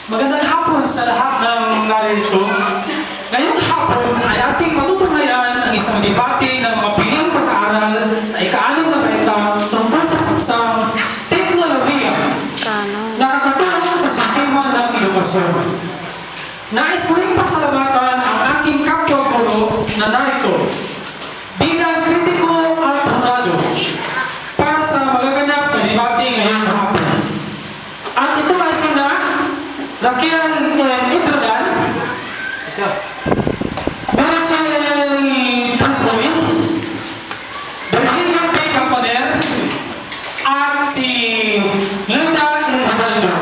Magandang hapon sa lahat ng narito. Ngayong hapon ay ating matutunghayan ang isang debate ng mga piling pag-aaral sa ika-6 na baitang tungkol sa paksang teknolohiya nakakatulong sa sistema ng edukasyon. Nais ko rin pasalamatan ang aking kapwa-guro na narito bilang kritiko at honrado para sa magaganap na debate ngayong hapon. At ito ay sina Raquel Itrodan, Rachel Pulpoy, Virginia P. Campaner, at si Linda Irvaldo.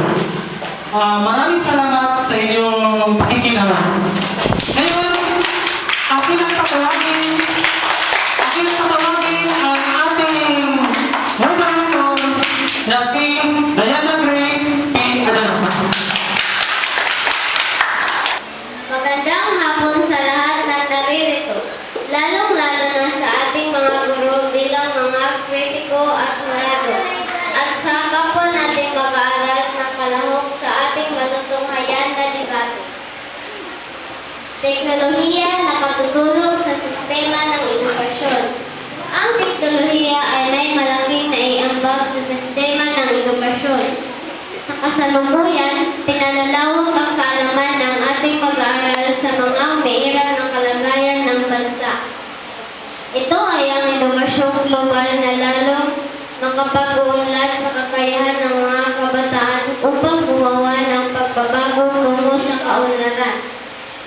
Maraming salamat sa inyong pakikilaman. Ngayon, akin ang tatawagin ang ating moderator na si Diana Grace P. Adanza. Magandang hapon sa lahat ng naririto, lalong-lalo na sa ating mga guro bilang mga kritiko at honrado, at sa kapwa nating mag-aaral ng kalahok sa ating matutunghayan na debate. Teknolohiya na katutulong sa sistema ng edukasyon. Ang teknolohiya ay may malaking naiambag sa sistema ng edukasyon. Sa kasalukuyan, pinalalawak ang kaalaman ng ating pag-aaral sa mga umiiral ng kalagayan ng bansa. Ito ay ang edukasyong global na lalong makapag-uunlad sa kakayahan ng mga kabataan upang gumawa ng pagbabago tungo sa kaunlaran.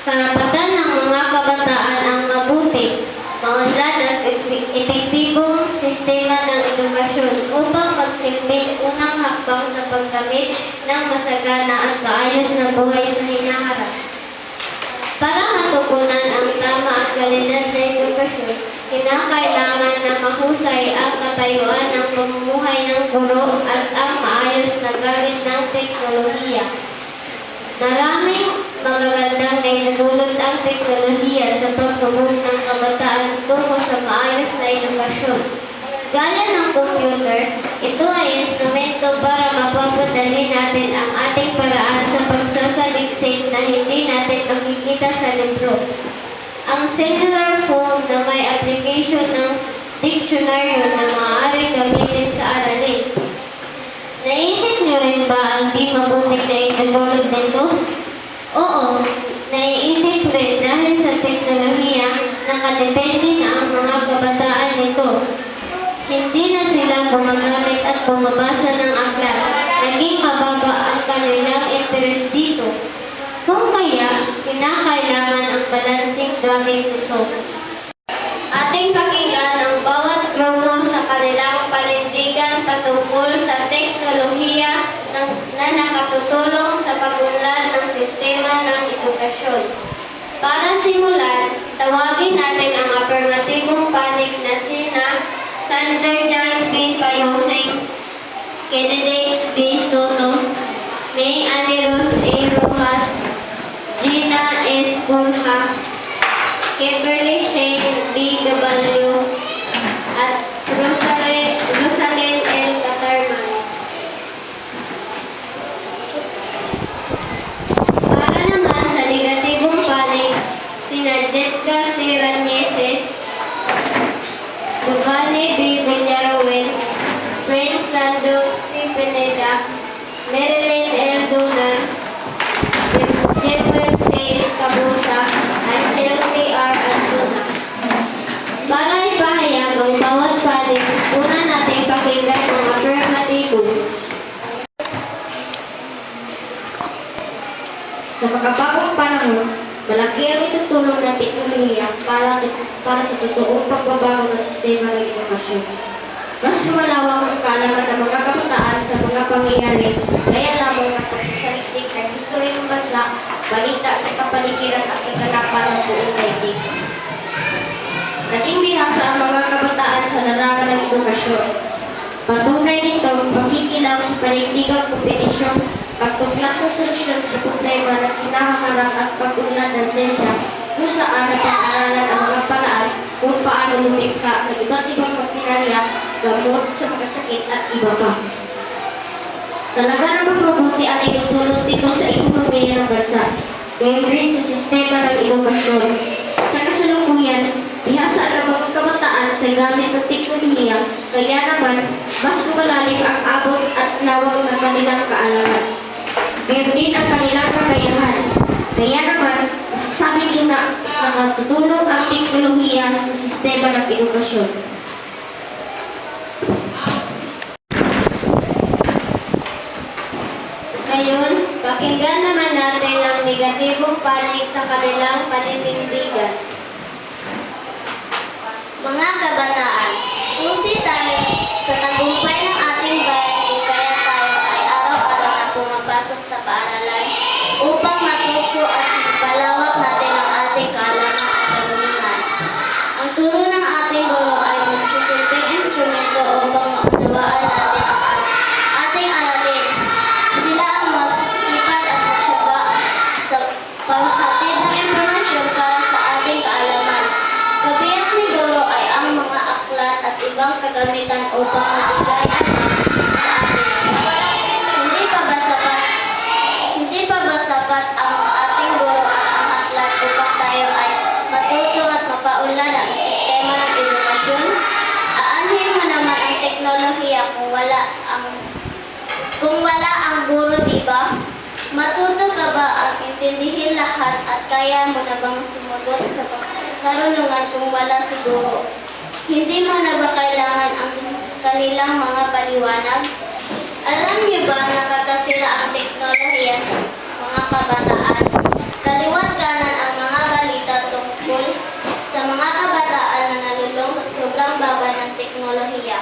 Karapatan ng mga kabataan ang mabuti, maunlad at epektibong sistema ng edukasyon upang magsilbing unang hakbang sa pagkamit ng masagana at maayos na buhay sa hinaharap. Para matugunan ang tama at kalidad na edukasyon, kinakailangan na mahusay ang katayuan ng pamumuhay ng guro at ang maayos na gamit ng teknolohiya. Maraming magagandang naidulot ang teknolohiya sa pagtubog ng kabataan tungo sa maayos na edukasyon. Gaya ng computer, ito ay instrumento para mapapadali natin ang ating paraan sa pagsasaliksik na hindi natin makikita sa libro. Ang cellular phone na may application ng diksyonaryo na maaaring gamitin sa aralin. Naisip niyo rin ba ang di mabuting na idulot nito? Oo, naiisip rin dahil sa teknolohiya nakadepende na ang mga kabataan nito. Hindi na sila gumagamit at bumabasa ng aklat. Naging mababa ang kanilang interest dito. Kung kaya, kinakailangan ang balansing gamit nito. Ating pakinggan ang bawat grupo sa kanilang panindigan patungkol sa teknolohiya na nakatutulong sa pag-unlad ng sistema ng edukasyon. Para simulan, tawagin natin ang affirmatibong panig na sina Sander John B. Payoseng, Kennedy B. Soto, May Annie Rose A. Rojas, Gina S. Pulha, Kimberly Shane B. Gabalio, at Rosalind L. Catarman. Para naman sa negatibong panig, sina Jetka C. Ranieses, Giovanni B. Villaruel, Prince Rando C. Pineda, Marilyn L. Dunan, Jeffrey C. Escabusa, at Chelsea R. Antuna. Para ipahayag ang bawat panig, una natin pakinggan ang affirmatibo. Sa makabagong panahon, malaki ang itutulong ng teknolohiya para sa totoong pagbabago ng sistema ng edukasyon. Mas lumalawak ang kaalaman ng mga kabataan sa mga pangyayari, gaya lamang ang pagsasaliksik ng history ng bansa, balita sa kapaligiran at kaganapan ng buong daigdig. Naging bihasa ang mga kabataan sa larangan ng edukasyon. Patunay nito ang pagkikilaw sa panindigang kompetisyon, pagtuklas ng solusyon sa problema na kinahaharap at pag-unlad ng siyensya kung saan napag-aralan ang mga paraan kung paano lumikha ng iba't ibang makinarya, gamot sa mga sakit at iba pa. Talaga namang mabuti ang itutulong dito sa ekonomiya ng bansa. Gayon rin sa sistema ng edukasyon. Sa kasalukuyan, ihasa ng mga kabataan sa gamit ng teknolohiya, kaya naman mas lumalalim ang abot at lawak ng kanilang kaalaman. Gayon din ang kanilang kakayahan. Kaya naman, masasabi ko na nakatutulong ang teknolohiya sa sistema ng edukasyon. Ngayon, pakinggan naman natin ang negatibong panig sa kanilang paninindigan. Mga kabataan, susi tayo sa tagumpay ng ating bayan kung kaya tayo ay araw-araw na pumapasok sa paaralan upang matuto at palawak natin ang ating kaalaman at karunungan. Ang turo ng ating guro ay magsisilbing instrumento upang maunawaan natin ang ating aralin. Sila ang masisipag at matyaga sa paghatid ng impormasyon para sa ating kaalaman. Kabiyak ni Guro ay ang mga aklat at ibang kagamitan upang magbigay sa atin. Hindi pa ba sapat ang ating guro at ang aklat upang tayo ay matuto at mapaunlad ang sistema ng edukasyon? Aanhin mo naman ang teknolohiya kung wala ang guro, di ba? Matuto ka ba ang intindihin lahat at kaya mo na bang sumugot sa karunungan kung wala si guro? Hindi mo na ba kailangan ang kanilang mga paliwanag? Alam niyo ba nakakasira ang teknolohiya sa mga kabataan? Kaliwat kanan ang mga balita tungkol sa mga kabataan na nalulong sa sobrang baba ng teknolohiya.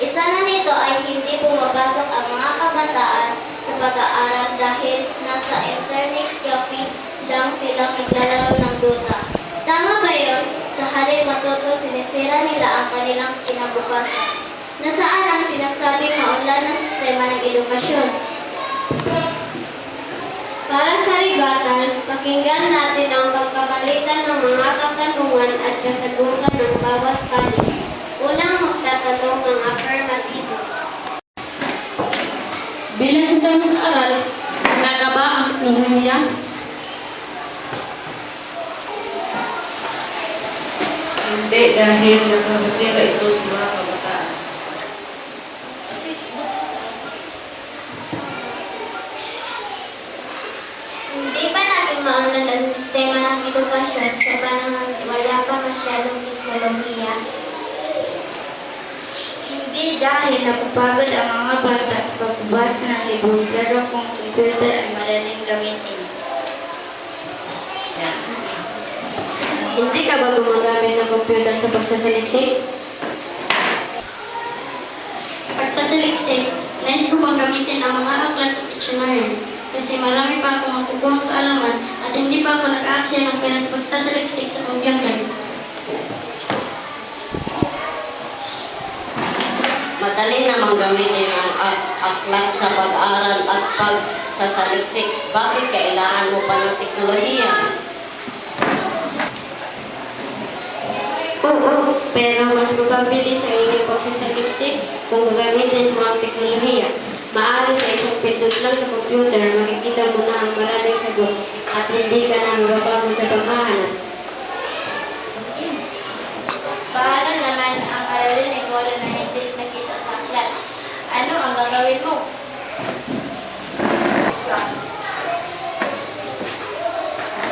Isa na nito ay hindi pumapasok ang mga kabataan sa pag-aaral dahil nasa internet cafe lang silang naglalaro ng Dota. Tama ba yun? Sa halip matuto, sinisira nila ang kanilang kinabukasan. Nasaan ang sinasabing maunlad na sistema ng edukasyon? Para sa ribatan, pakinggan natin ang pagkabalitan ng mga katanungan at kasagutan ng bawat panig. Unang magtatanong ang affirmatibo. Bilang isang aral, halaga ba ang teknolohiya? Hindi dahil nakakasira ito sa mga kabataan. Hindi pa natin maunlad ang sistema ng edukasyon sa panahon wala pa masyadong teknolohiya. Hindi dahil napapagod ang mga bata sa pagbabasa ng libro, pero kung computer ay madaling gamitin. Hindi ka ba gumagamit ng computer sa pagsasaliksik? Sa pagsasaliksik, nais ko bang gamitin ang mga aklat at dictionary kasi marami pa akong makukuhang kaalaman at hindi pa ako nag-aaksaya ng pera sa pagsasaliksik sa computer. Madali namang gamitin ang aklat sa pag-aaral at pagsasaliksik. Bakit kailangan mo pa ng teknolohiya? Oo, pero mas mapabilis ang inyong pagsasaliksik kung gagamitin mo ang teknolohiya. Maaari sa isang pindot lang sa computer, makikita mo na ang maraming sagot at hindi ka na mapapagod sa paghahanap. Paano naman ang aralin ni Golo na hindi nakita sa aklat? Ano ang gagawin mo?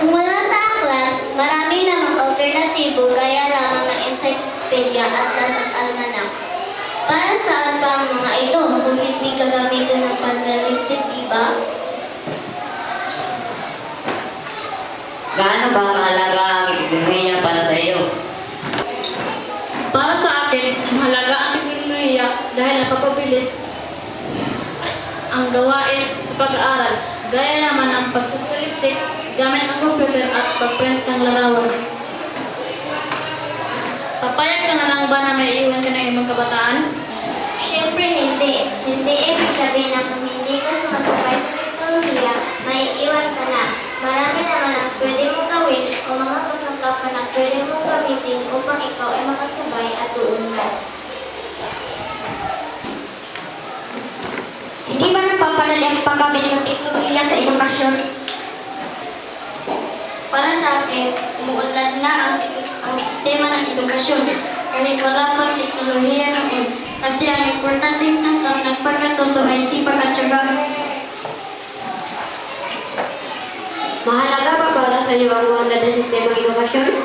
Kung wala sa aklat, marami namang alternatibo gaya lamang ng encyclopedia, atlas at almanac. Para saan pa ang mga ito kung hindi gagamitin ng panlaliksik, di ba? Gaano ba kahalaga ang teknolohiya para sa iyo? Para sa akin, mahalaga ang teknolohiya dahil napapabilis ang gawain sa pag-aaral, gaya naman ang pagsasaliksik gamit ang computer at pagprint ng larawan. Papayag ka na lang ba na may iwan ka ng ibang kabataan? Siyempre hindi. Hindi ibig sabihin na kung hindi ka sumasabay sa teknolohiya, may iwan ka na. Marami naman ang pwede mong gawin o mga kasangkapan na pwede mong gamitin upang ikaw ay makasabay at uunlad. Hindi ba napapala madali ang paggamit ng teknolohiya sa edukasyon? Para sa akin, umuunlad na ang sistema ng edukasyon kahit wala pang teknolohiya noon. Kasi ang importanteng sangkap ng pagkatuto ay sipag at tiyaga. Mahalaga ba para sa iyo ang umuunlad na sistema ng edukasyon?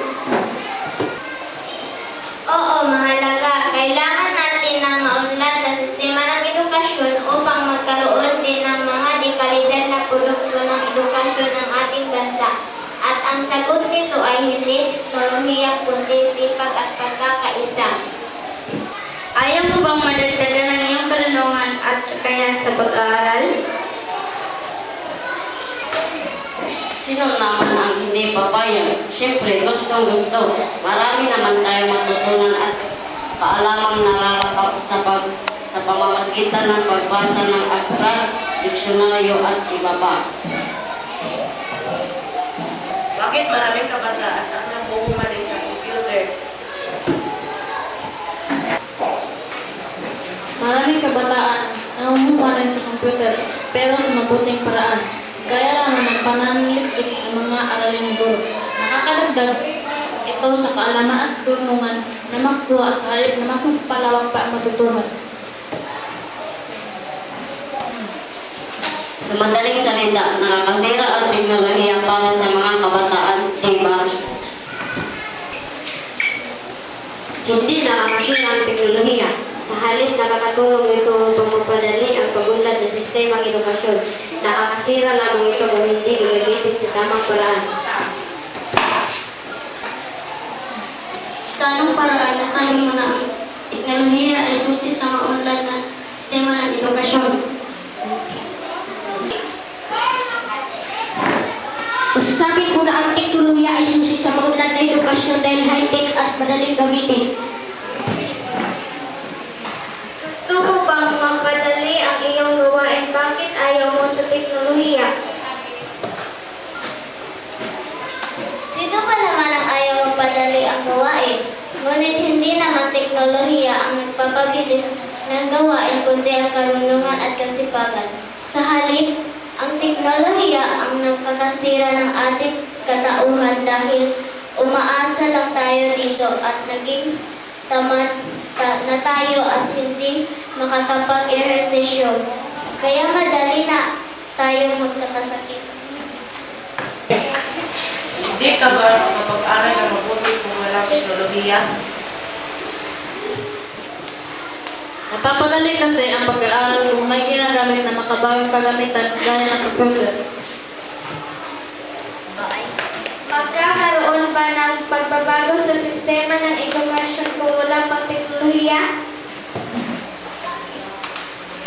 Oo, mahalaga. Kailangan natin ng maunlad na sistema ng edukasyon upang magkaroon din ng mga dekalidad na produkto ng edukasyon ng ating bansa. At ang sagot nito ay hindi teknolohiya kundi sipag at pagkakaisa. Ayaw mo bang madagdagan ng iyong karunungan at kaya sa pag-aaral? Sino naman ang hindi papayag? Siyempre, gustong-gusto. Marami naman tayong matutunan at kaalamang nalalakap sa pamamagitan ng pagbasa ng aklat, diksyonaryo at iba pa. Bakit maraming kabataan ang nabuhumaling sa computer? Maraming kabataan ang umumaling sa computer pero sa mabuting paraan. Gaya lang ng pananaliksik ng mga araling guro. Nakakadagdag ito sa kaalaman at karunungan na magkuha sa halip na mas mapalawak pa ang matutunan. Sa madaling salita, nakakasira ang teknolohiya para sa mga kabataan, diba? Hindi nakakasira ang teknolohiya. Sa halip, nakakatulong ito upang mapadali ang pagunlad ng sistema ng edukasyon. Nakakasira lamang ito kung hindi gagamitin sa tamang paraan. Sa anong paraan nasabi mo na ang teknolohiya ay susi sa maunlad na sistema ng edukasyon? Masasabi ko na ang teknolohiya ay susi sa maunlad na edukasyon dahil high-tech at madaling gamitin. Gusto mo bang mapadali ang iyong gawain? Bakit ayaw mo sa teknolohiya? Sino ba naman ang ayaw magpadali ang gawain? Ngunit hindi naman teknolohiya ang nagpapabilis ng gawain kundi ang karunungan at kasipagan. Sa halip, ang teknolohiya ang nagpapasira ng ating katauhan dahil umaasa lang tayo dito at naging tamad na tayo at hindi makakapag-ehersisyo. Kaya madali na tayo magkakasakit. Hindi ka ba makapag-aral ng mabuti kung walang teknolohiya? Napapadali kasi ang pag-aaral kung may ginagamit na makabagong kagamitan gaya ng computer. Magkakaroon ba ng pagbabago sa sistema ng edukasyon kung wala pang teknolohiya?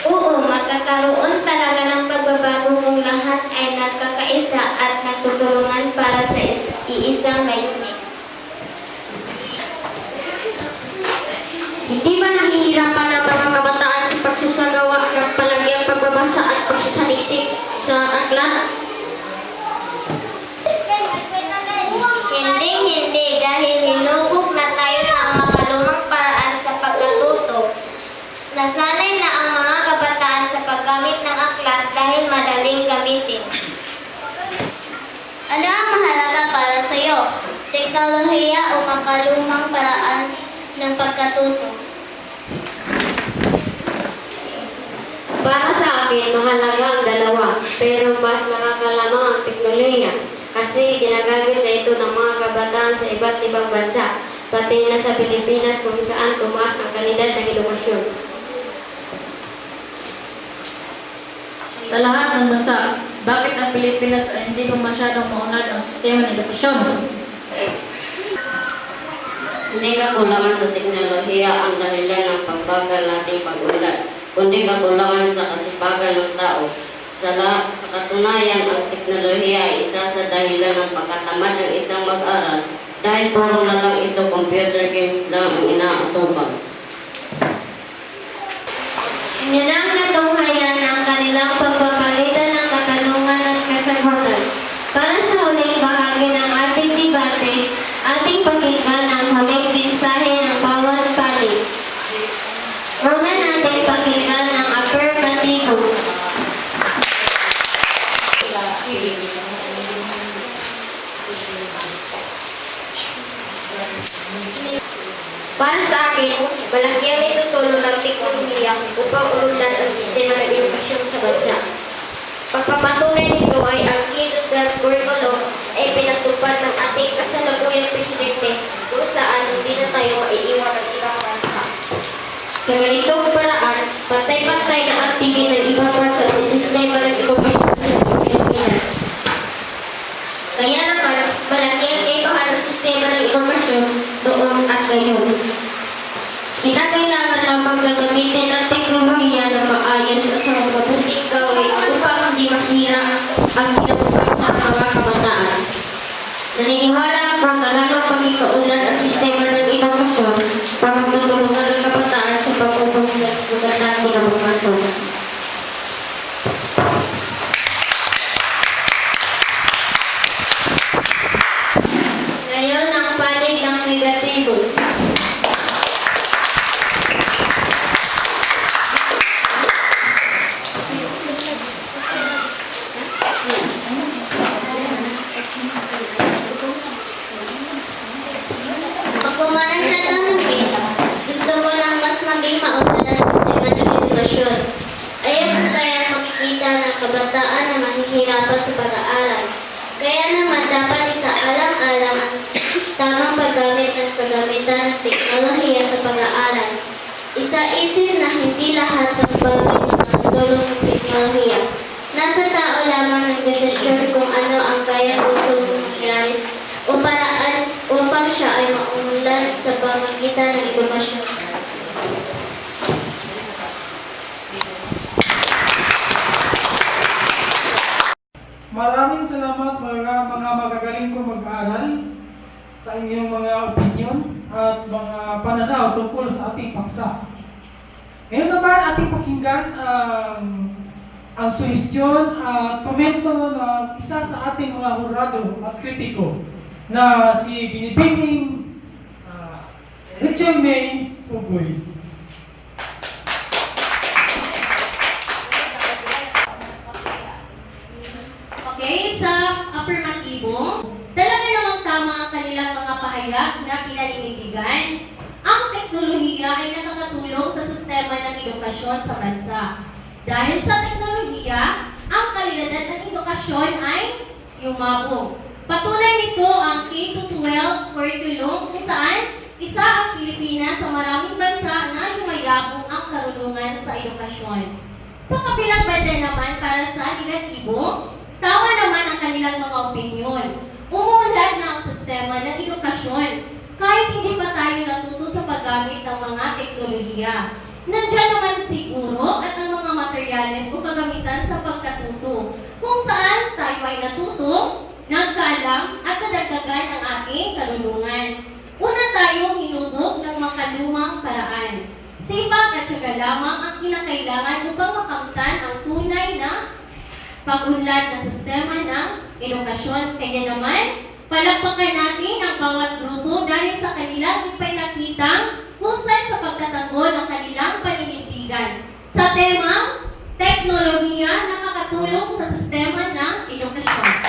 Oo, magkakaroon talaga ng pagbabago kung lahat ay nagkakaisa at nagtutulungan para sa iisang layunin. Hindi ba nahihirapan ang mga kabataan sa pagsasagawa ng palagyang pagbabasa at pagsasaliksik sa aklat? Hindi dahil hinubog na tayo ng makalumang paraan sa pagkatuto. Nasanay na ang mga kabataan sa paggamit ng aklat dahil madaling gamitin. Ano ang mahalaga para sa iyo? Teknolohiya o makalumang paraan ng pagkatuto? Para sa akin, mahalaga ang dalawa, pero mas nakakalamang ang teknolohiya kasi ginagamit na ito ng mga kabataan sa iba't ibang bansa, pati na sa Pilipinas kung saan tumaas ang kalidad ng edukasyon. Sa lahat ng bansa, bakit ang Pilipinas ay hindi pa masyadong maunlad ang sistema ng edukasyon? Hindi kakulangan sa teknolohiya ang dahilan ng pagbagal nating pag-unlad, kundi kakulangan sa kasipagan ng tao. Sa katunayan, ang teknolohiya ay isa sa dahilan ng pagkatamad ng isang mag-aral dahil puro na lang ito computer games lang ang inaatupag. Ninangtunghayan ang kanilang pagpapalitan ng katanungan at kasagutan. Para sa huling bahagi ng ating debate, ating pakinggan ang huling mensahe ng bawat panig. Una natin pakinggan ang affirmative. akin, malaki ang itutulong ng teknolohiya upang unlad ang sistema ng edukasyon sa bansa. Pagpapatunay nito ay ang Kinder Curriculum ay pinatupad ng ating kasalukuyang presidente kung saan hindi na tayo maiiwan ng ibang bansa. Sa ganitong paraan, pantay-pantay na ang tingin ng ibang bansa sa sistema ng edukasyon sa Pilipinas. Kaya naman, malaki ang kaibahan ng sistema ng edukasyon noon at ngayon. Kinakailangan lamang na gamitin ang teknolohiya na maayos sa mga mabuting gawin upang hindi masira ang kinabukasan ng mga kabataan. Naniniwala ako na lalong pagkikaunlad ang sistema ng edukasyon para magtutulungan ng kabataan sa pag-upunod ng magandang kinabukasan. Ngayon ang panig ng negatibo. Ako man ang tatanungin, gusto ko lang mas maging maunlad ang sistema ng edukasyon. Ayaw ko kaya makikita ng kabataan na mahihirapan sa pag-aaral. Kaya naman dapat isaalang-alang ang tamang paggamit ng kagamitan ng teknolohiya sa pag-aaral. Isa-isip na hindi lahat ng bagay na makatulong ng teknolohiya. Nasa tao lamang ang desisyon kung ano ang kaya gusto mong mangyari o paraan upang siya ay maunlad sa pamagitan ng edukasyon. Maraming salamat mga magagaling kong mag-aaral sa inyong mga opinion at mga pananaw tungkol sa ating paksa. Ngayon naman ating pakinggan ang suhestyon at komento ng isa sa ating mga hurado at kritiko na si Binibining Rachel May Pugoy. Okay, sa afirmatibo, talaga namang tama ang kanilang mga pahayag na pinaninindigan. Ang teknolohiya ay nakakatulong sa sistema ng edukasyon sa bansa. Dahil sa teknolohiya, ang kalidad ng edukasyon ay yumabong. Patunay nito ang K-12 curriculum kung saan isa ang Pilipinas sa maraming bansa na yumayabong ang karunungan sa edukasyon. Sa kabilang banda naman para sa negatibo, tama naman ang kanilang mga opinyon. Umuunlad na ang sistema ng edukasyon kahit hindi pa tayo natuto sa paggamit ng mga teknolohiya. Nandiyan naman siguro at ang mga materyales o kagamitan sa pagkatuto kung saan tayo ay natuto, nagkaalam at nadagdagan ang ating karunungan. Una tayong hinubog ng makalumang paraan. Sipag at syaga lamang ang kinakailangan upang makamtan ang tunay na pag-unlad ng sistema ng edukasyon. Kaya naman, palakpakan natin ang bawat grupo dahil sa kanilang ipinakitang husay sa pagtatanggol ng kanilang paninindigan sa temang teknolohiya na makatulong sa sistema ng edukasyon.